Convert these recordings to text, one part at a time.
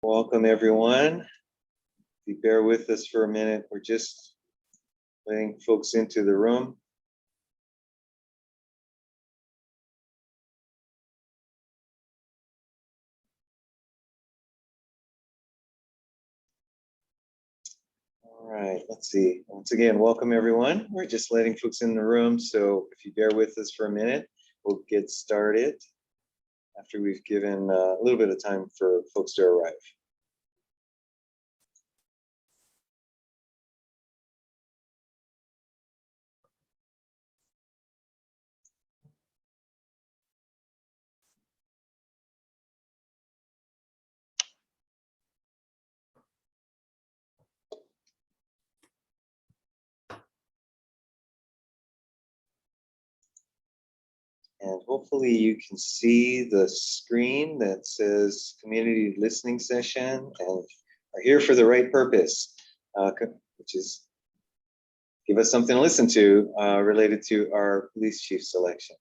Welcome, everyone. If you bear with us for a minute, we're just letting folks into the room. All right, let's see. Once again, welcome, everyone. We're just letting folks in the room, so if you bear with us for a minute, we'll get started after we've given a little bit of time for folks to arrive. And hopefully you can see the screen that says community listening session and are here for the right purpose, which is give us something to listen to related to our police chief selection.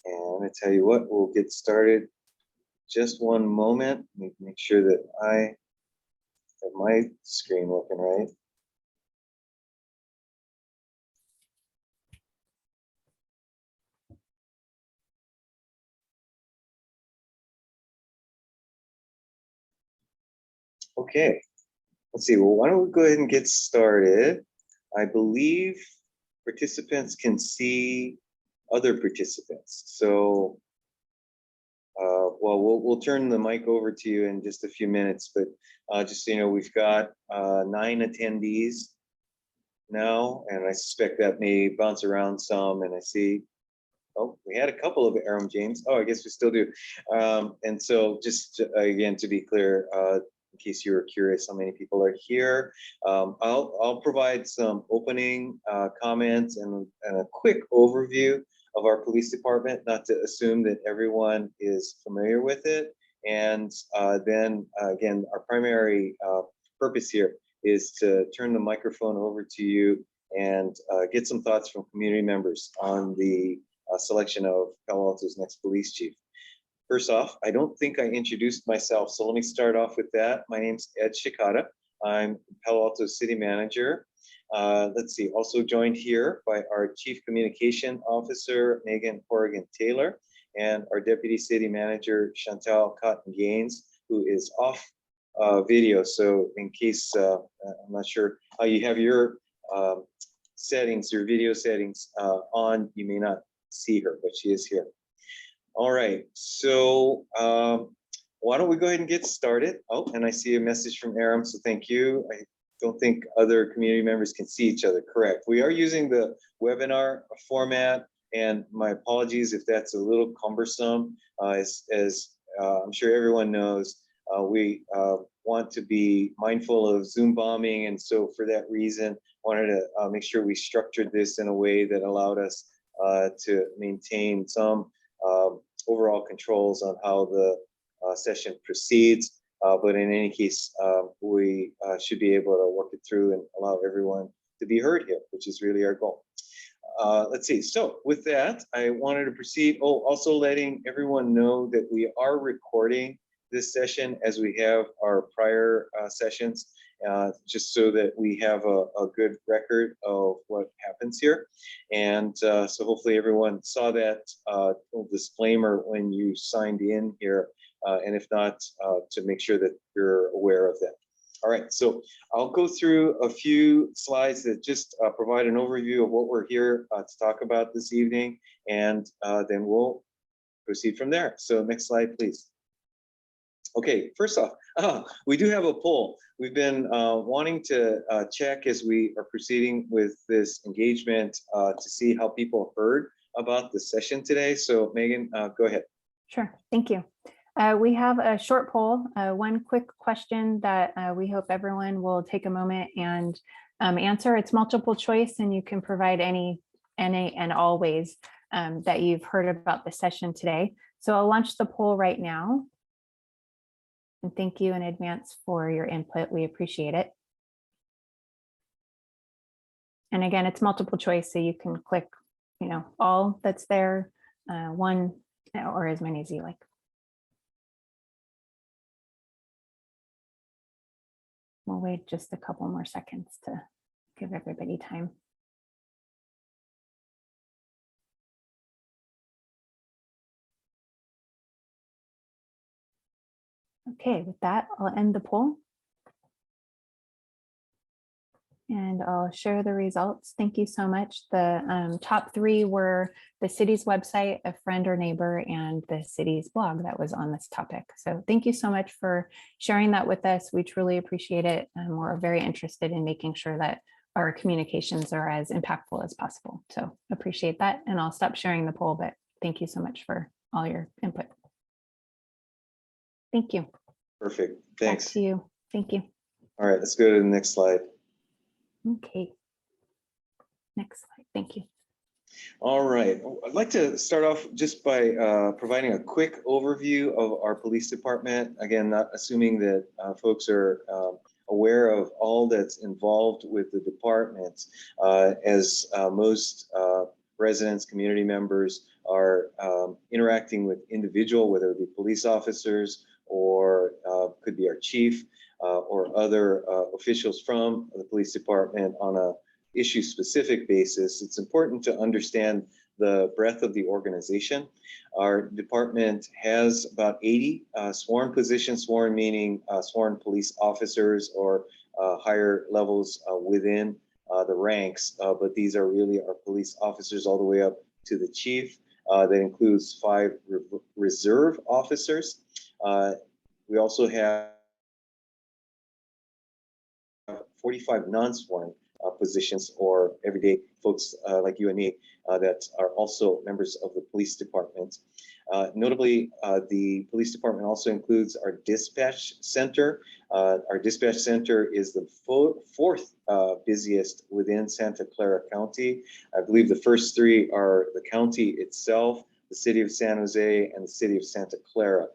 And I'm going to tell you what, we'll get started. Just one moment. Make sure that I have my screen working right. Okay, let's see. Well, why don't we go ahead and get started? I believe participants can see other participants. So, well, we'll turn the mic over to you in just a few minutes, but just so you know, we've got 9 attendees now, and I suspect that may bounce around some, and I see, oh, we had a couple of Aram James. Oh, I guess we still do. And so just again, to be clear, in case you were curious how many people are here, I'll provide some opening comments and a quick overview of our police department, not to assume that everyone is familiar with it. And then again, our primary purpose here is to turn the microphone over to you and get some thoughts from community members on the selection of Palo Alto's next police chief. First off, I don't think I introduced myself, so let me start off with that. My name's Ed Shikata. I'm Palo Alto City Manager. Let's see, also joined here by our Chief Communication Officer, Megan Horrigan-Taylor, and our Deputy City Manager, Chantal Cotton-Gaines, who is off video. So in case, I'm not sure how you have your settings, your video settings on, you may not see her, but she is here. All right, so why don't we go ahead and get started? Oh, and I see a message from Aram, so thank you. I don't think other community members can see each other, correct. We are using the webinar format, and my apologies if that's a little cumbersome. As I'm sure everyone knows, we want to be mindful of Zoom bombing, and so for that reason, wanted to make sure we structured this in a way that allowed us to maintain some overall controls on how the session proceeds. But in any case, we should be able to work it through and allow everyone to be heard here, which is really our goal. Let's see. So with that, I wanted to proceed. Oh, also letting everyone know that we are recording this session as we have our prior sessions, just so that we have a good record of what happens here. And so hopefully everyone saw that little disclaimer when you signed in here, and if not, to make sure that you're aware of that. All right, so I'll go through a few slides that just provide an overview of what we're here to talk about this evening, and then we'll proceed from there. So next slide, please. Okay, first off, we do have a poll. We've been wanting to check as we are proceeding with this engagement to see how people heard about the session today. So Megan, go ahead. Sure, thank you. We have a short poll, one quick question that we hope everyone will take a moment and answer. It's multiple choice, and you can provide any and all ways that you've heard about the session today. So I'll launch the poll right now. And thank you in advance for your input. We appreciate it. And again, it's multiple choice, so you can click, all that's there, one, or as many as you like. We'll wait just a couple more seconds to give everybody time. Okay, with that, I'll end the poll. And I'll share the results. Thank you so much. The top three were the city's website, a friend or neighbor, and the city's blog that was on this topic. So thank you so much for sharing that with us. We truly appreciate it. And we're very interested in making sure that our communications are as impactful as possible. So appreciate that. And I'll stop sharing the poll, but thank you so much for all your input. Thank you. Perfect. Thanks. Back to you. Thank you. All right, let's go to the next slide. Okay. Next slide. Thank you. All right. I'd like to start off just by providing a quick overview of our police department. Again, not assuming that folks are aware of all that's involved with the department, as most residents, community members are interacting with individual, whether it be police officers or could be our chief or other officials from the police department on a issue-specific basis. It's important to understand the breadth of the organization. Our department has about 80 sworn positions, sworn meaning sworn police officers or higher levels within the ranks, but these are really our police officers all the way up to the chief. That includes 5 reserve officers. We also have 45 non-sworn positions or everyday folks like you and me that are also members of the police department. Notably, the police department also includes our dispatch center. Our dispatch center is the fourth busiest within Santa Clara County. I believe the first 3 are the county itself, the city of San Jose, and the city of Santa Clara.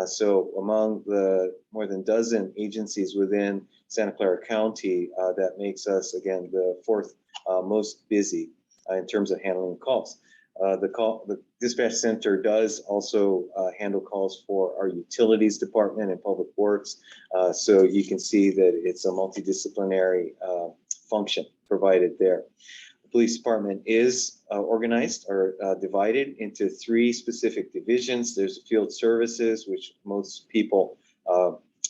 So among the more than dozen agencies within Santa Clara County, that makes us, again, the 4th most busy in terms of handling calls. The dispatch center does also handle calls for our utilities department and public works. So you can see that it's a multidisciplinary function provided there. Police department is organized or divided into 3 specific divisions. There's field services, which most people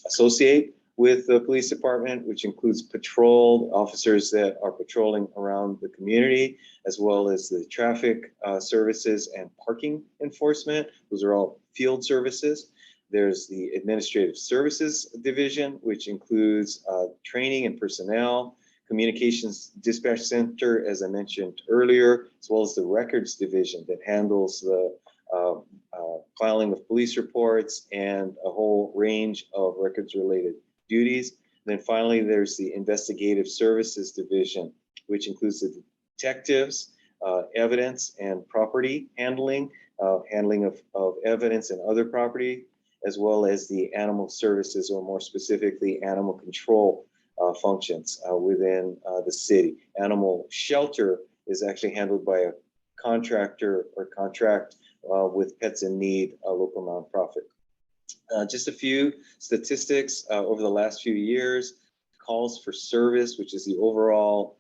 associate with the police department, which includes patrol officers that are patrolling around the community, as well as the traffic services and parking enforcement. Those are all field services. There's the administrative services division, which includes training and personnel, communications dispatch center, as I mentioned earlier, as well as the records division that handles the filing of police reports and a whole range of records related duties. And then finally, there's the investigative services division, which includes the detectives, evidence and property handling, handling of evidence and other property, as well as the animal services, or more specifically, animal control functions within the city. Animal shelter is actually handled by a contractor or contract with Pets in Need, a local nonprofit. Just a few statistics over the last few years. Calls for service, which is the overall,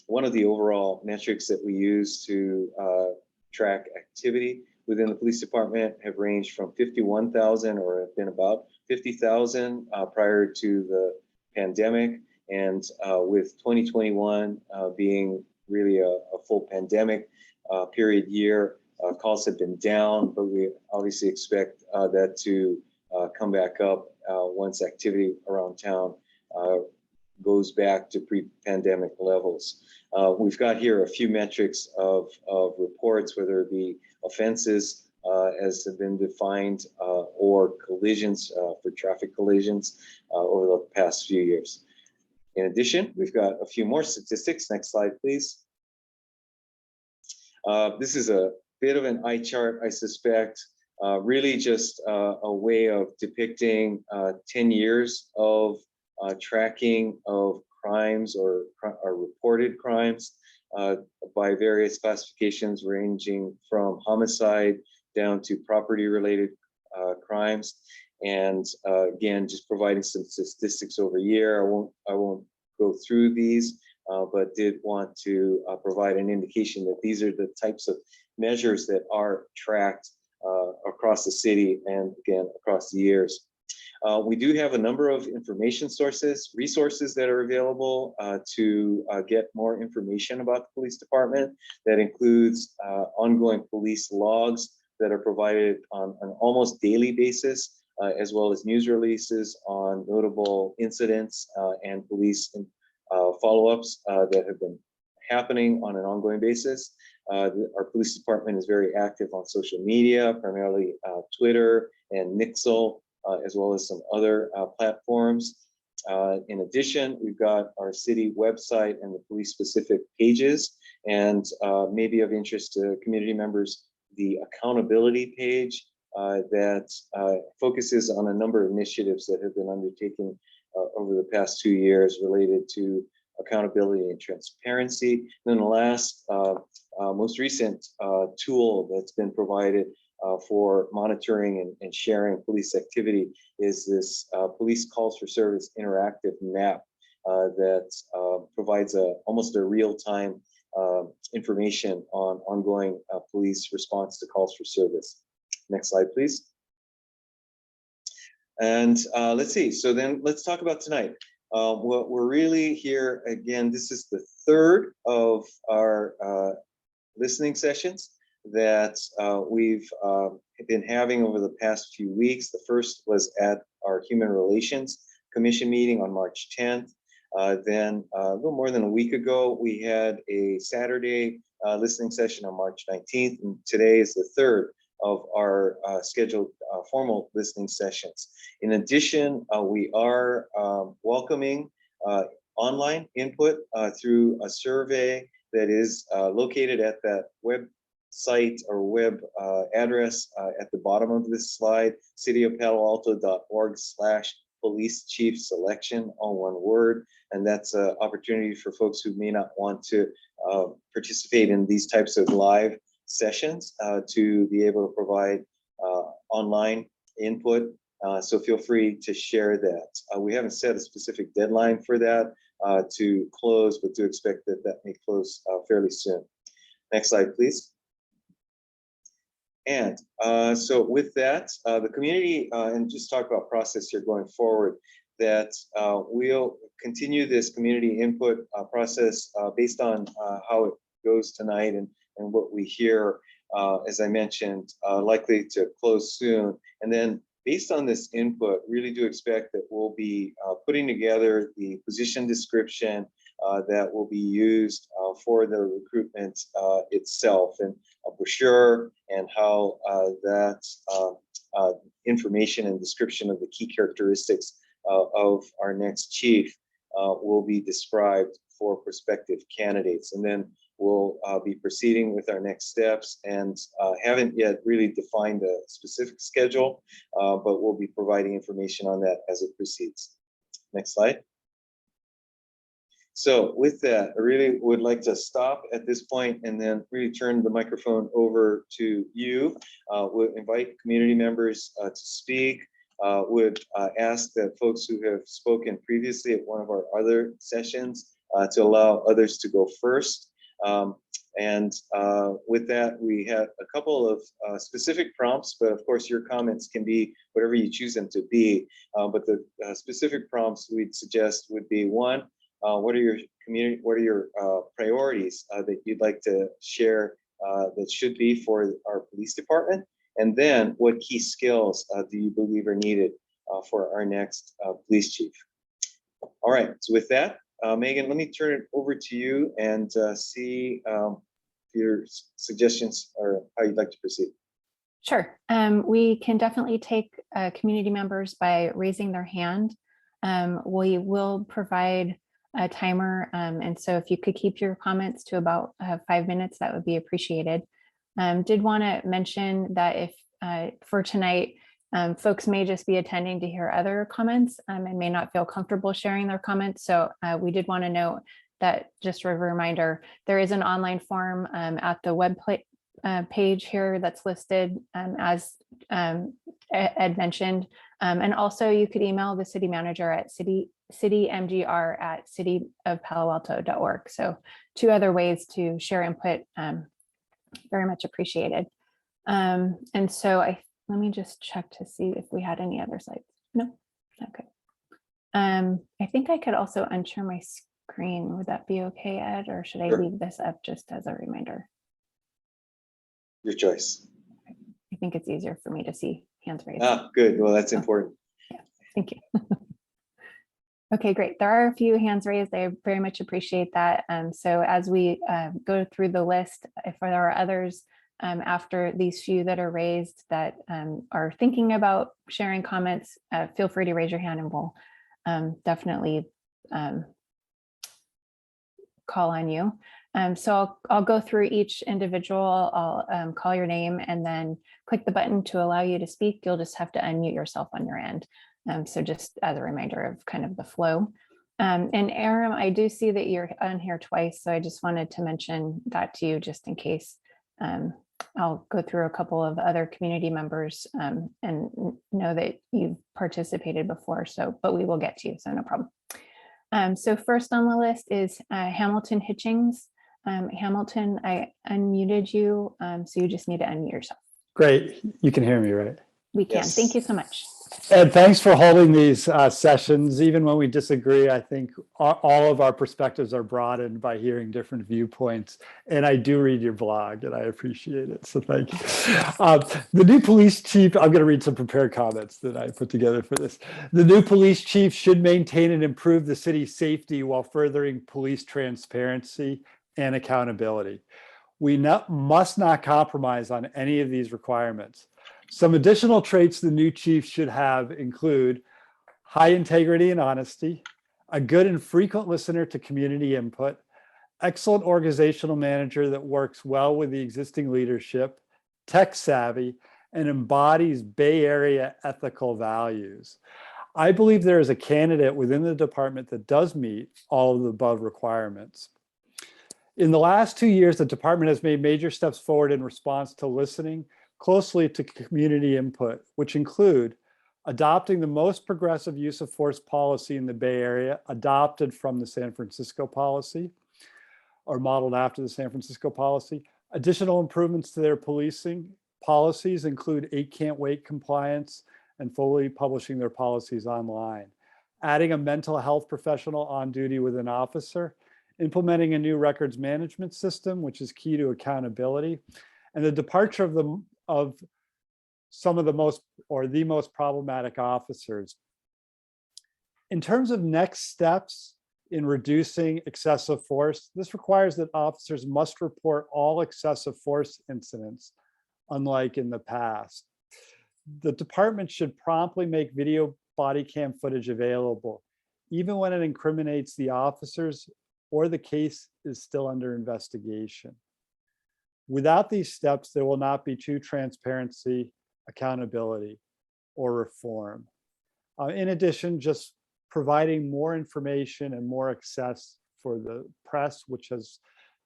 one of the overall metrics that we use to track activity within the police department, have ranged from 51,000 or have been about 50,000 prior to the pandemic. And with 2021 being really a full pandemic period year, calls have been down, but we obviously expect that to come back up once activity around town goes back to pre-pandemic levels. We've got here a few metrics of reports, whether it be offenses as have been defined or collisions for traffic collisions over the past few years. In addition, we've got a few more statistics. Next slide, please. This is a bit of an eye chart, I suspect, really just a way of depicting 10 years of tracking of crimes or reported crimes by various classifications ranging from homicide down to property-related crimes. And again, just providing some statistics over a year. I won't go through these, but did want to provide an indication that these are the types of measures that are tracked across the city and again across the years. We do have a number of information resources that are available to get more information about the police department. That includes ongoing police logs that are provided on an almost daily basis, as well as news releases on notable incidents and police follow-ups that have been happening on an ongoing basis. Our police department is very active on social media, primarily Twitter and Nixle, as well as some other platforms. In addition, we've got our city website and the police-specific pages, and maybe of interest to community members, the accountability page that focuses on a number of initiatives that have been undertaken over the past 2 years related to accountability and transparency. And then the last, most recent tool that's been provided for monitoring and sharing police activity is this Police Calls for Service interactive map that provides almost a real-time information on ongoing police response to calls for service. Next slide, please. And let's see, so then let's talk about tonight. What we're really here, again, this is the third of our listening sessions that we've been having over the past few weeks. The first was at our Human Relations Commission meeting on March 10th. Then a little more than a week ago, we had a Saturday listening session on March 19th, and today is the third of our scheduled formal listening sessions. In addition, we are welcoming online input through a survey that is located at that website or web address at the bottom of this slide, cityofpaloalto.org/police chief selection, all one word. And that's an opportunity for folks who may not want to participate in these types of live sessions to be able to provide online input. So feel free to share that. We haven't set a specific deadline for that to close, but do expect that that may close fairly soon. Next slide, please. And so with that, the community, and just talk about process here going forward, that we'll continue this community input process based on how it goes tonight and what we hear, as I mentioned, likely to close soon. And then based on this input, really do expect that we'll be putting together the position description that will be used for the recruitment itself, and a brochure, and how that information and description of the key characteristics of our next chief will be described for prospective candidates. And then we'll be proceeding with our next steps, and haven't yet really defined a specific schedule, but we'll be providing information on that as it proceeds. Next slide. So with that, I really would like to stop at this point and then really turn the microphone over to you. We'll invite community members to speak. Would ask that folks who have spoken previously at one of our other sessions to allow others to go first. With that, we have a couple of specific prompts, but of course your comments can be whatever you choose them to be. But the specific prompts we'd suggest would be: one, what are your priorities that you'd like to share that should be for our police department? And then what key skills do you believe are needed for our next police chief? All right, so with that, Megan, let me turn it over to you and see your suggestions or how you'd like to proceed. Sure. We can definitely take community members by raising their hand. We will provide a timer. And so if you could keep your comments to about 5 minutes, that would be appreciated. Did want to mention that if for tonight, Folks may just be attending to hear other comments and may not feel comfortable sharing their comments. So we did want to note that, just a reminder, there is an online form at the web page here that's listed as Ed mentioned. And also you could email the city manager at citymgr@cityofpaloalto.org. So 2 other ways to share input, very much appreciated. And so let me just check to see if we had any other slides. No, okay. I think I could also unshare my screen. Would that be okay, Ed, or should I leave this up just as a reminder? Your choice. I think it's easier for me to see hands raised. Ah, good. Well, that's important. Yeah, thank you. Okay, great. There are a few hands raised. I very much appreciate that. So as we go through the list, if there are others after these few that are raised that are thinking about sharing comments, feel free to raise your hand and we'll definitely call on you. So I'll go through each individual. I'll call your name and then click the button to allow you to speak. You'll just have to unmute yourself on your end. So just as a reminder of kind of the flow. And Aram, I do see that you're on here twice. So I just wanted to mention that to you just in case. I'll go through a couple of other community members and know that you've participated before. So, but we will get to you, so no problem. So first on the list is Hamilton Hitchings. Hamilton, I unmuted you, so you just need to unmute yourself. Great. You can hear me, right? We can. Yes. Thank you so much. Ed, thanks for holding these sessions. Even when we disagree, I think all of our perspectives are broadened by hearing different viewpoints. And I do read your blog and I appreciate it. So thank you. The new police chief, I'm going to read some prepared comments that I put together for this. The new police chief should maintain and improve the city's safety while furthering police transparency and accountability. We must not compromise on any of these requirements. Some additional traits the new chief should have include high integrity and honesty, a good and frequent listener to community input, excellent organizational manager that works well with the existing leadership, tech savvy, and embodies Bay Area ethical values. I believe there is a candidate within the department that does meet all of the above requirements. In the last 2 years, the department has made major steps forward in response to listening closely to community input, which include adopting the most progressive use of force policy in the Bay Area, adopted from the San Francisco policy, or modeled after the San Francisco policy. Additional improvements to their policing policies include 8 Can't Wait compliance and fully publishing their policies online. Adding a mental health professional on duty with an officer, implementing a new records management system, which is key to accountability, and the departure of some of the most problematic officers. In terms of next steps in reducing excessive force, this requires that officers must report all excessive force incidents, unlike in the past. The department should promptly make video body cam footage available, even when it incriminates the officers or the case is still under investigation. Without these steps, there will not be true transparency, accountability, or reform. In addition, just providing more information and more access for the press, which has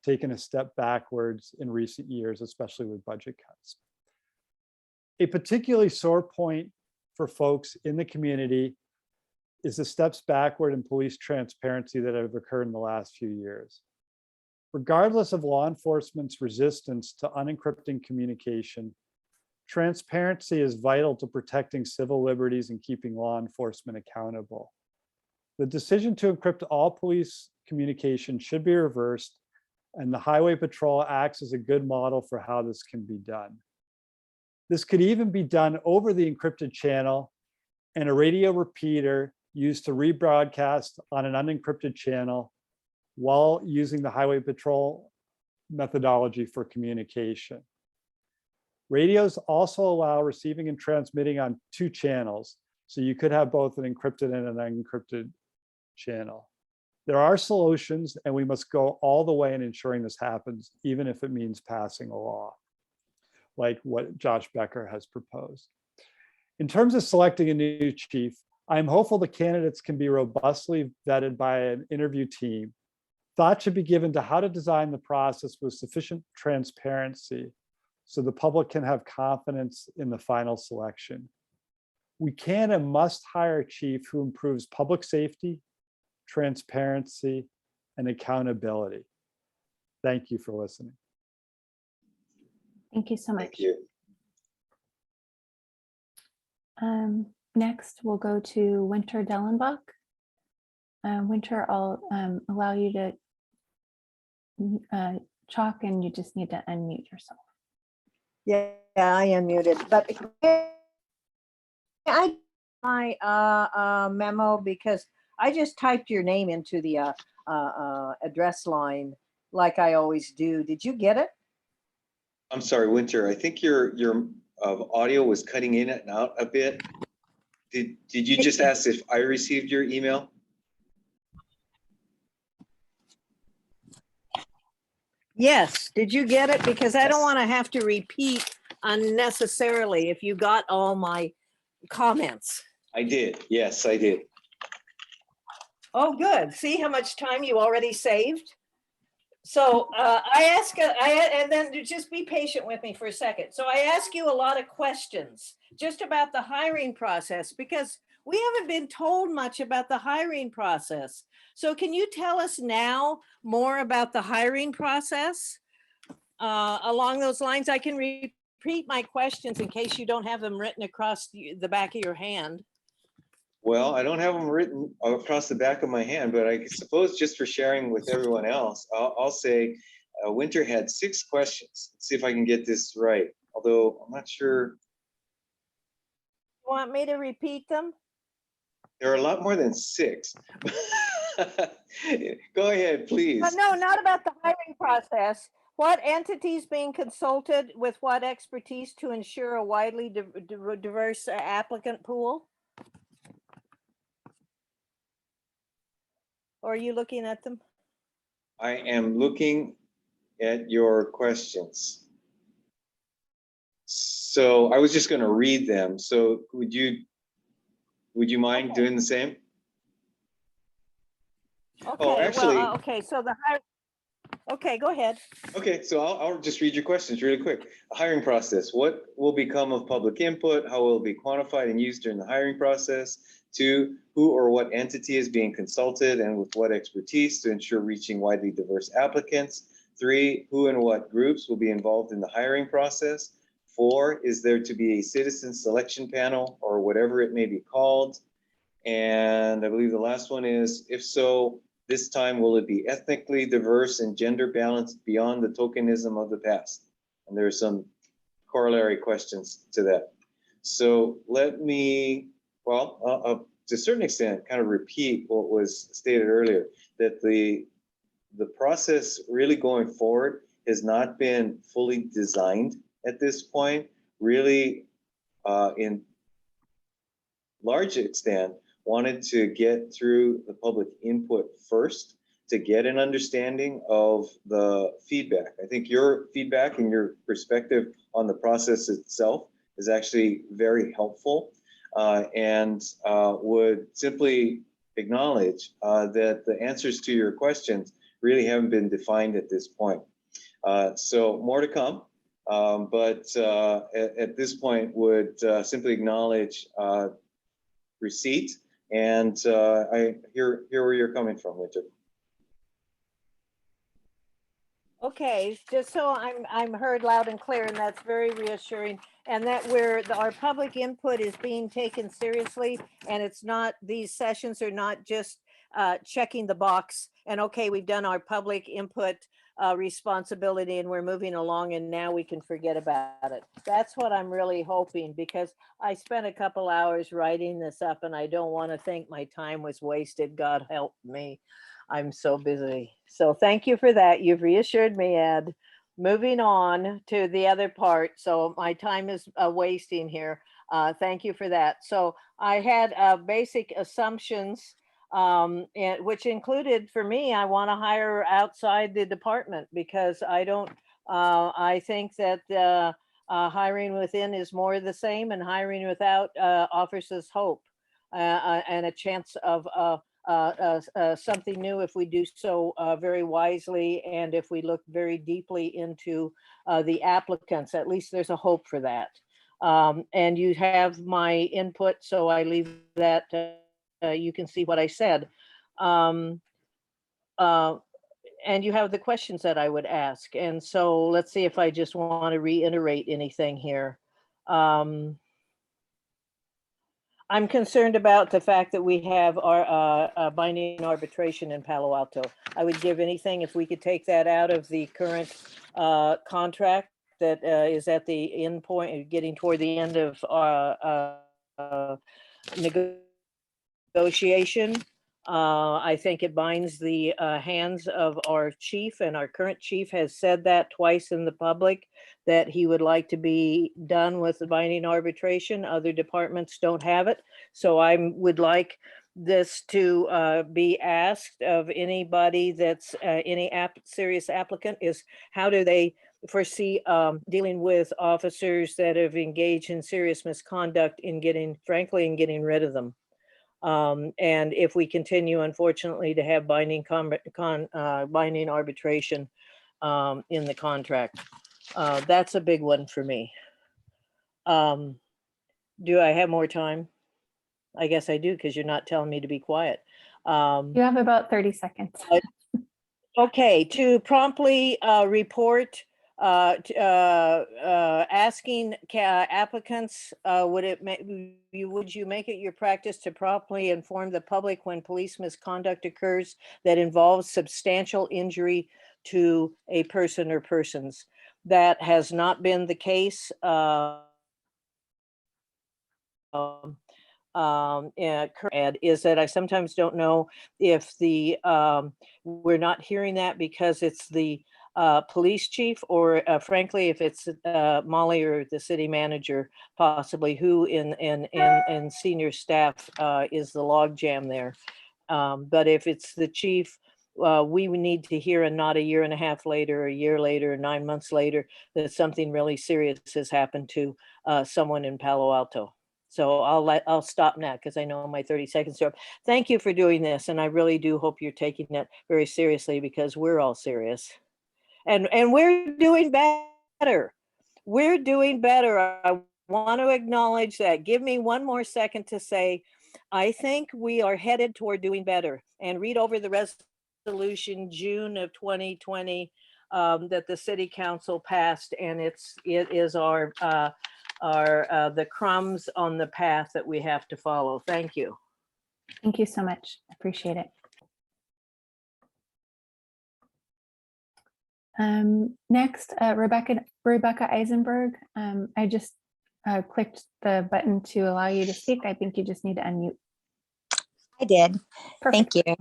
taken a step backwards in recent years, especially with budget cuts. A particularly sore point for folks in the community is the steps backward in police transparency that have occurred in the last few years. Regardless of law enforcement's resistance to unencrypting communication, transparency is vital to protecting civil liberties and keeping law enforcement accountable. The decision to encrypt all police communication should be reversed, and the Highway Patrol acts as a good model for how this can be done. This could even be done over the encrypted channel and a radio repeater used to rebroadcast on an unencrypted channel while using the Highway Patrol methodology for communication. Radios also allow receiving and transmitting on 2 channels, so you could have both an encrypted and an unencrypted channel. There are solutions, and we must go all the way in ensuring this happens, even if it means passing a law, like what Josh Becker has proposed. In terms of selecting a new chief, I am hopeful the candidates can be robustly vetted by an interview team. Thought should be given to how to design the process with sufficient transparency so the public can have confidence in the final selection. We can and must hire a chief who improves public safety, transparency, and accountability. Thank you for listening. Thank you so much. Thank you. Next, we'll go to Winter Dellenbach. Winter, I'll allow you to talk, and you just need to unmute yourself. Yeah, I unmuted, but I my memo because I just typed your name into the address line like I always do. Did you get it? I'm sorry, Winter. I think your audio was cutting in and out a bit. Did you just ask if I received your email? Yes. Did you get it? Because I don't Yes. want to have to repeat unnecessarily if you got all my comments. I did. Yes, I did. Oh, good. See how much time you already saved? So and then just be patient with me for a second. So I ask you a lot of questions just about the hiring process because we haven't been told much about the hiring process. So can you tell us now more about the hiring process? Along those lines, I can repeat my questions in case you don't have them written across the back of your hand. Well, I don't have them written across the back of my hand, but I suppose just for sharing with everyone else, I'll say Winter had 6 questions. Let's see if I can get this right. Although I'm not sure. You want me to repeat them? There are a lot more than 6. Go ahead, please. But no, not about the hiring process. What entities being consulted with what expertise to ensure a widely diverse applicant pool? Or are you looking at them? I am looking at your questions. So I was just going to read them. So would you mind doing the same? Okay, Oh, actually, well, okay, so okay, go ahead. okay, so I'll just read your questions really quick. Hiring process. What will become of public input? How will it be quantified and used during the hiring process? 2, who or what entity is being consulted and with what expertise to ensure reaching widely diverse applicants? 3, who and what groups will be involved in the hiring process? 4, is there to be a citizen selection panel or whatever it may be called? And I believe the last one is, if so, this time will it be ethnically diverse and gender balanced beyond the tokenism of the past? And there are some corollary questions to that. So let me, well, to a certain extent, kind of repeat what was stated earlier, that the process really going forward has not been fully designed at this point, really in large extent, wanted to get through the public input first to get an understanding of the feedback. I think your feedback and your perspective on the process itself is actually very helpful and would simply acknowledge that the answers to your questions really haven't been defined at this point. So more to come, but at this point would simply acknowledge receipt. And I hear where you're coming from, Winter. Okay, just so I'm heard loud and clear, and that's very reassuring. And that our public input is being taken seriously, and it's not, these sessions are not just checking the box and okay, we've done our public input responsibility and we're moving along and now we can forget about it. That's what I'm really hoping, because I spent a couple hours writing this up and I don't want to think my time was wasted. God help me. I'm so busy. So thank you for that. You've reassured me, Ed. Moving on to the other part. So my time is wasting here. Thank you for that. So I had basic assumptions, which included, for me, I want to hire outside the department because I don't, I think that Hiring within is more the same, and hiring without offers us hope and a chance of something new if we do so very wisely, and if we look very deeply into the applicants. At least there's a hope for that. And you have my input, so I leave that. You can see what I said. And you have the questions that I would ask. And so let's see if I just want to reiterate anything here. I'm concerned about the fact that we have our binding arbitration in Palo Alto. I would give anything if we could take that out of the current contract that is at the end point, getting toward the end of negotiation. I think it binds the hands of our chief, and our current chief has said that twice in the public, that he would like to be done with the binding arbitration. Other departments don't have it. So I would like this to be asked of anybody that's any serious applicant, is how do they foresee dealing with officers that have engaged in serious misconduct in getting rid of them. And if we continue, unfortunately, to have binding arbitration in the contract, that's a big one for me. Do I have more time? I guess I do, because you're not telling me to be quiet. You have about 30 seconds. Okay, to promptly report, asking applicants, would you make it your practice to promptly inform the public when police misconduct occurs that involves substantial injury to a person or persons? That has not been the case. Is that I sometimes don't know if we're not hearing that because it's the police chief, or frankly, if it's Molly or the city manager, possibly, who in senior staff is the logjam there. But if it's the chief, we would need to hear, and not a year and a half later, a year later, 9 months later, that something really serious has happened to someone in Palo Alto. So I'll stop now, because I know my 30 seconds are up. Thank you for doing this, and I really do hope you're taking it very seriously, because we're all serious, and we're doing better. We're doing better. I want to acknowledge that. Give me one more second to say, I think we are headed toward doing better. And read over the resolution June of 2020 that the city council passed, and it is our the crumbs on the path that we have to follow. Thank you. Thank you so much. Appreciate it. Next, Rebecca Eisenberg. I just clicked the button to allow you to speak. I think you just need to unmute. I did. Perfect. Thank you.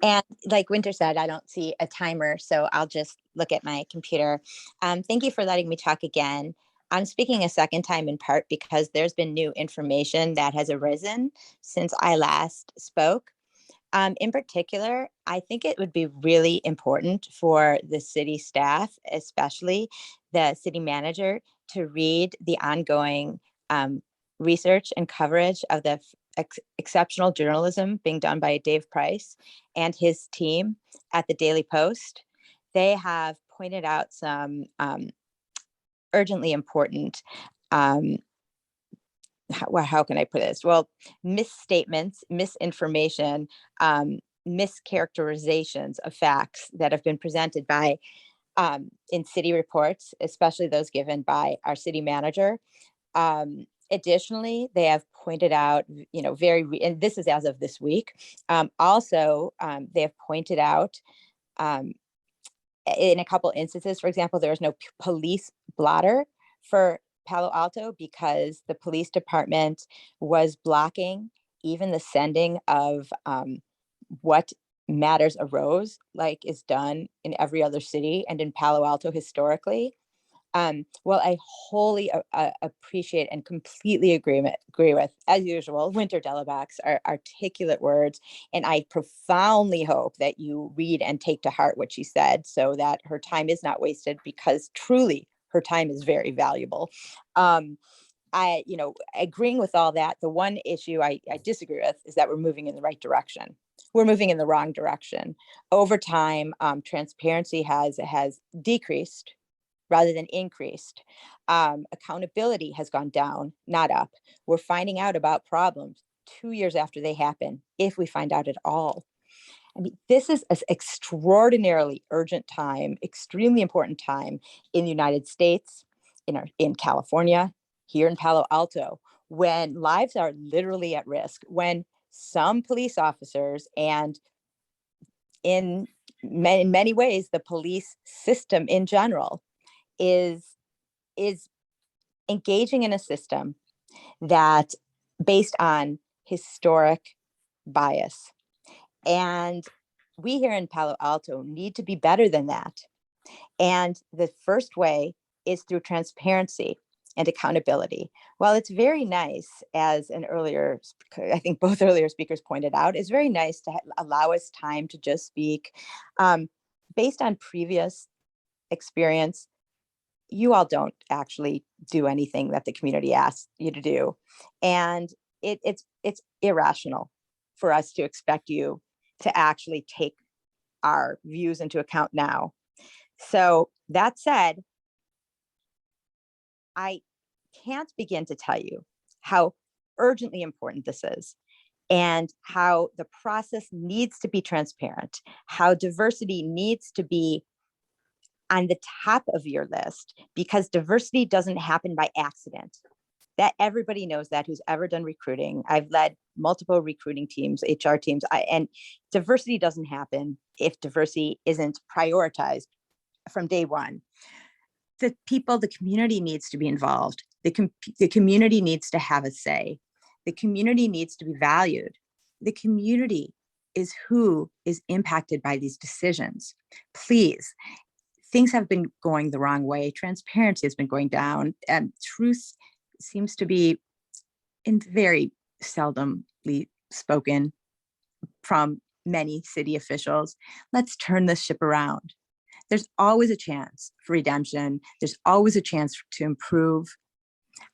And like Winter said, I don't see a timer, so I'll just look at my computer. Thank you for letting me talk again. I'm speaking a second time in part because there's been new information that has arisen since I last spoke. In particular, I think it would be really important for the city staff, especially the city manager, to read the ongoing research and coverage of the exceptional journalism being done by Dave Price and his team at the Daily Post. They have pointed out some urgently important, how can I put this? Well, misstatements, misinformation, mischaracterizations of facts that have been presented by in city reports, especially those given by our city manager. Additionally, they have pointed out, and this is as of this week. Also, they have pointed out in a couple instances, for example, there was no police blotter for Palo Alto because the police department was blocking even the sending of what matters arose, like is done in every other city and in Palo Alto historically. Well, I wholly appreciate and completely agree with, as usual, Winter Dellenbach's articulate words. And I profoundly hope that you read and take to heart what she said so that her time is not wasted, because truly her time is very valuable. Agreeing with all that, the one issue I disagree with is that we're moving in the right direction. We're moving in the wrong direction. Over time, transparency has decreased rather than increased. Accountability has gone down, not up. We're finding out about problems 2 years after they happen, if we find out at all. I mean, this is an extraordinarily urgent time, extremely important time in the United States, in California, here in Palo Alto, when lives are literally at risk, when some police officers, and in many ways, the police system in general, is engaging in a system that based on historic bias. And we here in Palo Alto need to be better than that. And the first way is through transparency and accountability. While it's very nice, as I think both earlier speakers pointed out, it's very nice to allow us time to just speak. Based on previous experience, you all don't actually do anything that the community asks you to do. And it's irrational for us to expect you to actually take our views into account now. So that said, I can't begin to tell you how urgently important this is, and how the process needs to be transparent, how diversity needs to be on the top of your list, because diversity doesn't happen by accident. That everybody knows that who's ever done recruiting. I've led multiple recruiting teams, HR teams, and diversity doesn't happen if diversity isn't prioritized from day one. The community needs to be involved. The community needs to have a say. The community needs to be valued. The community is who is impacted by these decisions. Please, things have been going the wrong way. Transparency has been going down, and truth seems to be very seldomly spoken from many city officials. Let's turn this ship around. There's always a chance for redemption. There's always a chance to improve.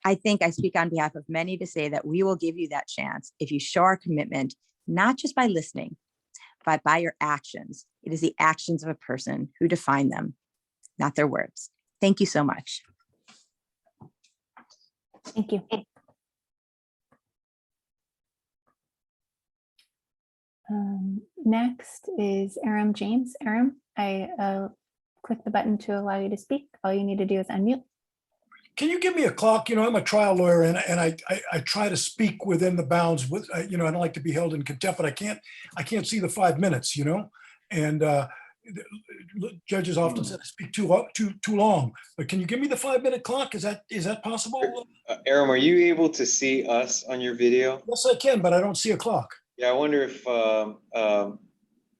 I think I speak on behalf of many to say that we will give you that chance if you show our commitment, not just by listening, but by your actions. It is the actions of a person who define them, not their words. Thank you so much. Thank you. Next is Aram James. Aram, I click the button to allow you to speak. All you need to do is unmute. Can you give me a clock? I'm a trial lawyer, and I try to speak within the bounds. With I don't like to be held in contempt, but I can't see the 5 minutes. And judges often say I speak too long. But can you give me the 5-minute clock? Is that possible? Aram, are you able to see us on your video? Yes, I can, but I don't see a clock. Yeah, I wonder if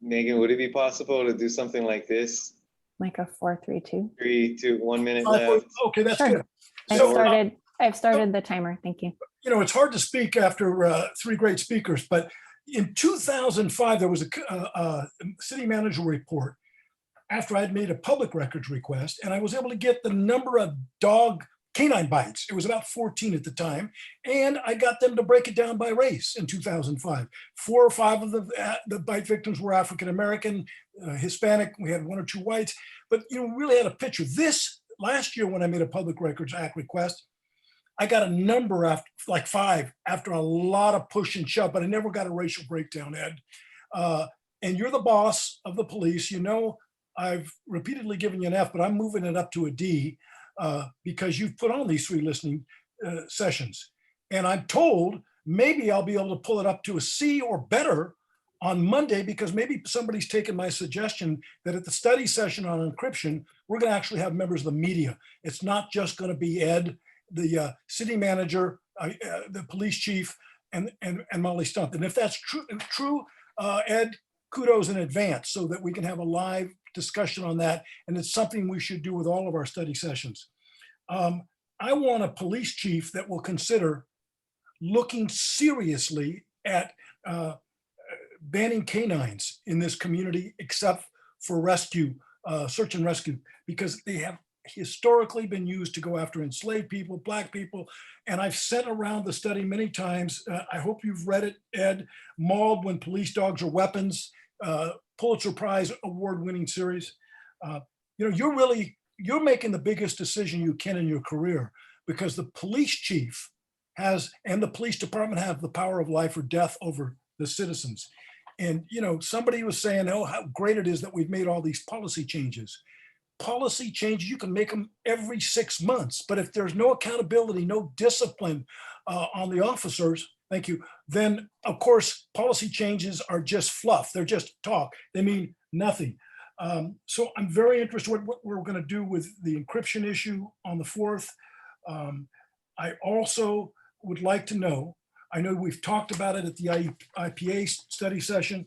Megan, would it be possible to do something like this? Like a 4, 3, 2. 3, 2, 1 minute left. Okay, that's Sure. good. I've started the timer. Thank you. It's hard to speak after 3 great speakers, but in 2005, there was a city manager report after I had made a public records request, and I was able to get the number of canine bites. It was about 14 at the time, and I got them to break it down by race in 2005. 4 or 5 of the bite victims were African American, Hispanic. We had 1 or 2 whites, but we really had a picture. This last year, when I made a Public Records Act request, I got a number after like 5 after a lot of push and shove, but I never got a racial breakdown, Ed. And you're the boss of the police. I've repeatedly given you an F, but I'm moving it up to a D because you've put on these 3 listening sessions. And I'm told maybe I'll be able to pull it up to a C or better on Monday, because maybe somebody's taken my suggestion that at the study session on encryption, we're going to actually have members of the media. It's not just going to be Ed, the city manager, the police chief, and Molly Stumpf. And if that's true, Ed, kudos in advance, so that we can have a live discussion on that. And it's something we should do with all of our study sessions. I want a police chief that will consider looking seriously at banning canines in this community, except for rescue, search and rescue, because they have historically been used to go after enslaved people, Black people. And I've sent around the study many times. I hope you've read it, Ed. Mauled When Police Dogs Are Weapons, Pulitzer Prize award-winning series. You're making the biggest decision you can in your career, because the police chief and the police department have the power of life or death over the citizens. And, somebody was saying, oh, how great it is that we've made all these policy changes. Policy changes, you can make them every 6 months, but if there's no accountability, no discipline on the officers, thank you, then of course, policy changes are just fluff. They're just talk. They mean nothing. So I'm very interested in what we're going to do with the encryption issue on the 4th. I also would like to know, I know we've talked about it at the IPA study session.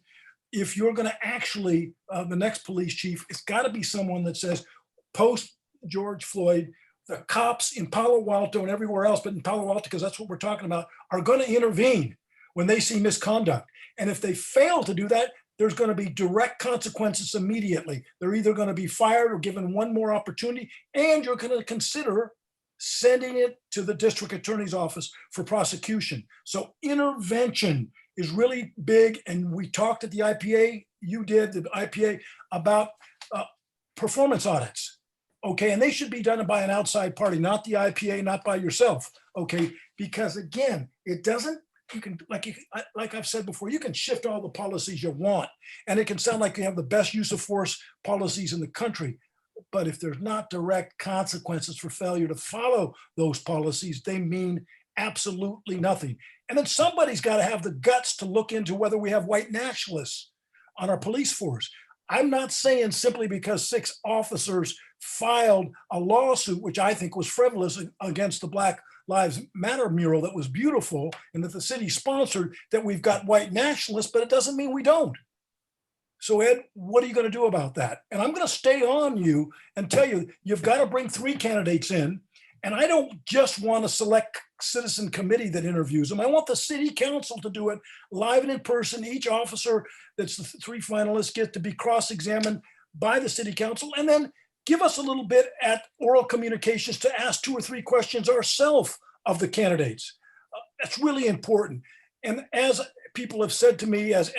If you're going to actually, the next police chief, it's got to be someone that says, post George Floyd, the cops in Palo Alto and everywhere else, but in Palo Alto, because that's what we're talking about, are going to intervene when they see misconduct. And if they fail to do that, there's going to be direct consequences immediately. They're either going to be fired or given one more opportunity, and you're going to consider sending it to the district attorney's office for prosecution. So intervention is really big. And we talked at the IPA, you did, the IPA, about performance audits. Okay, and they should be done by an outside party, not the IPA, not by yourself. Okay, because again, it doesn't, you can, like I've said before, you can shift all the policies you want, and it can sound like you have the best use of force policies in the country. But if there's not direct consequences for failure to follow those policies, they mean absolutely nothing. And then somebody's got to have the guts to look into whether we have white nationalists on our police force. I'm not saying simply because 6 officers filed a lawsuit, which I think was frivolous, against the Black Lives Matter mural that was beautiful and that the city sponsored, that we've got white nationalists, but it doesn't mean we don't. So Ed, what are you going to do about that? And I'm going to stay on you and tell you, you've got to bring 3 candidates in. And I don't just want a select citizen committee that interviews them. I want the city council to do it live and in person. Each officer that's the 3 finalists get to be cross-examined by the city council, and then give us a little bit at oral communications to ask 2 or 3 questions ourselves of the candidates. That's really important. And as people have said to me, as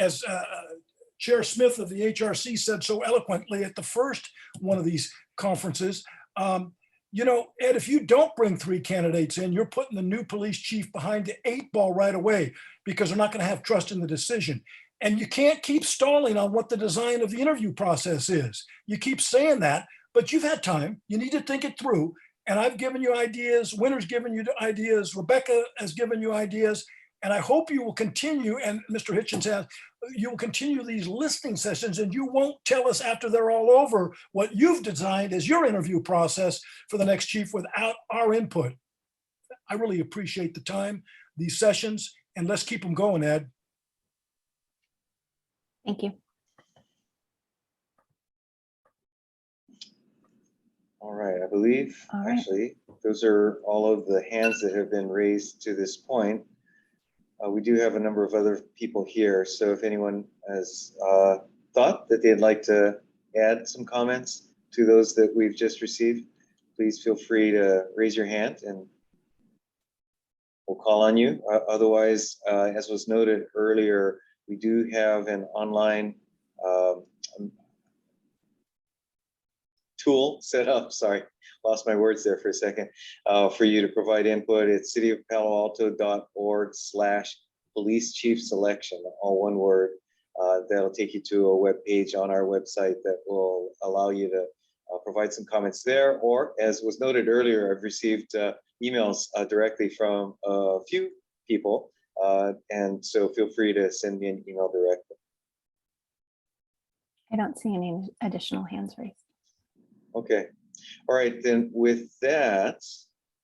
Chair Smith of the HRC said so eloquently at the first one of these conferences, Ed, if you don't bring 3 candidates in, you're putting the new police chief behind the 8 ball right away, because they're not going to have trust in the decision. And you can't keep stalling on what the design of the interview process is. You keep saying that, but you've had time. You need to think it through. And I've given you ideas. Winter's given you ideas. Rebecca has given you ideas. And I hope you will continue, and Mr. Hitchings has, you will continue these listening sessions, and you won't tell us after they're all over what you've designed as your interview process for the next chief without our input. I really appreciate the time, these sessions, and let's keep them going, Ed. Thank you. All right, I believe, All right. actually, those are all of the hands that have been raised to this point. We do have a number of other people here, so if anyone has thought that they'd like to add some comments to those that we've just received, please feel free to raise your hand and we'll call on you. Otherwise, as was noted earlier, we do have an online tool set up, sorry, lost my words there for a second, for you to provide input. It's cityofpaloalto.org/police chief selection, all one word. That'll take you to a web page on our website that will allow you to provide some comments there. Or, as was noted earlier, I've received emails directly from a few people, and so feel free to send me an email directly. I don't see any additional hands raised. Okay. All right, then with that,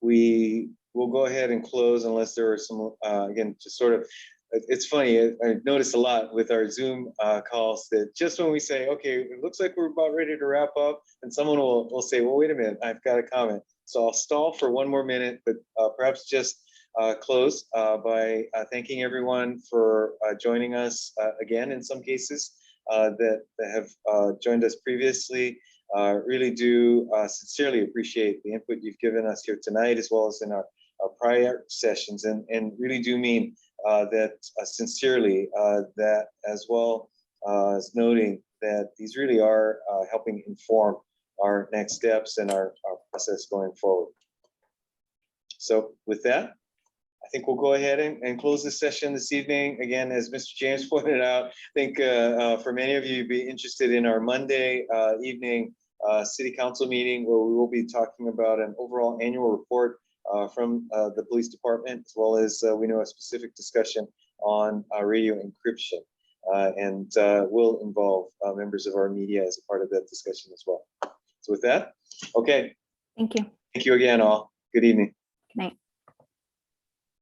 we will go ahead and close unless there are some, again, just sort of, it's funny, I noticed a lot with our Zoom calls that just when we say, okay, it looks like we're about ready to wrap up, and someone will say, well, wait a minute, I've got a comment. So I'll stall for 1 more minute, but perhaps just close by thanking everyone for joining us again in some cases that have joined us previously. Really do sincerely appreciate the input you've given us here tonight, as well as in our prior sessions, and really do mean that sincerely, that as well as noting that these really are helping inform our next steps and our process going forward. So with that, I think we'll go ahead and close this session this evening. Again, as Mr. James pointed out, I think for many of you, you'd be interested in our Monday evening City Council meeting, where we will be talking about an overall annual report from the police department, as well as we know a specific discussion on radio encryption, and will involve members of our media as a part of that discussion as well. So with that, okay. Thank you. Thank you again, all. Good evening. Good night.